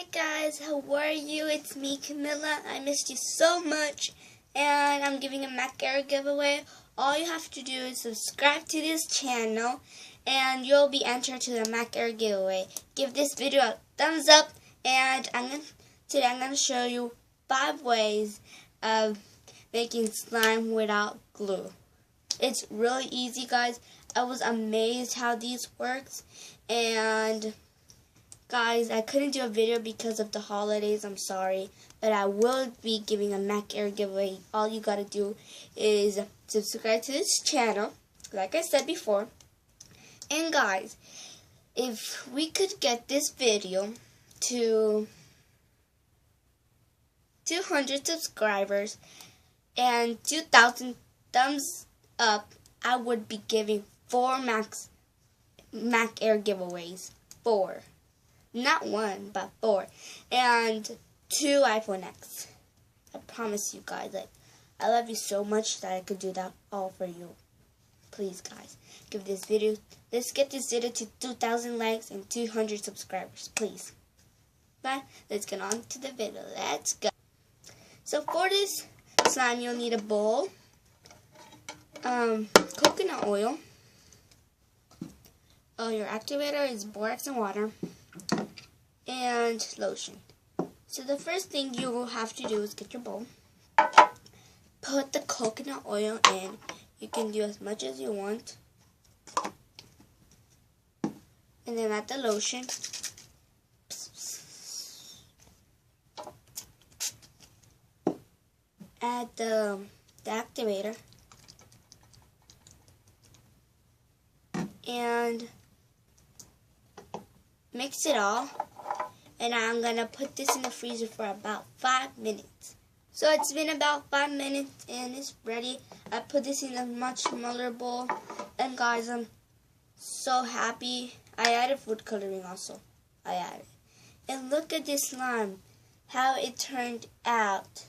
Hey guys, how are you? It's me, Camilla. I missed you so much, and I'm giving a Mac Air giveaway. All you have to do is subscribe to this channel, and you'll be entered to the Mac Air giveaway. Give this video a thumbs up, and today I'm going to show you 5 ways of making slime without glue. It's really easy, guys. I was amazed how these works, and guys, I couldn't do a video because of the holidays, I'm sorry, but I will be giving a Mac Air giveaway. All you gotta do is subscribe to this channel, like I said before. And guys, if we could get this video to 200 subscribers and 2,000 thumbs up, I would be giving 4 Mac Air giveaways. 4. Not 1, but 4. And 2 iPhone X. I promise you guys, I love you so much that I could do that all for you. Please, guys, give this video, let's get this video to 2,000 likes and 200 subscribers, please. But let's get on to the video. Let's go. So for this slime, you'll need a bowl, coconut oil. Your activator is borax and water, and lotion. So the first thing you will have to do is get your bowl, put the coconut oil in. You can do as much as you want, and then add the lotion. Add the activator, and mix it all, and I'm gonna put this in the freezer for about 5 minutes. So it's been about 5 minutes and it's ready. I put this in a much smaller bowl, and guys, I'm so happy. I added food coloring also. I added. And look at this slime, how it turned out.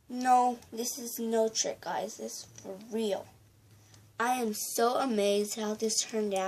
No, this is no trick, guys. This is for real. I am so amazed how this turned out.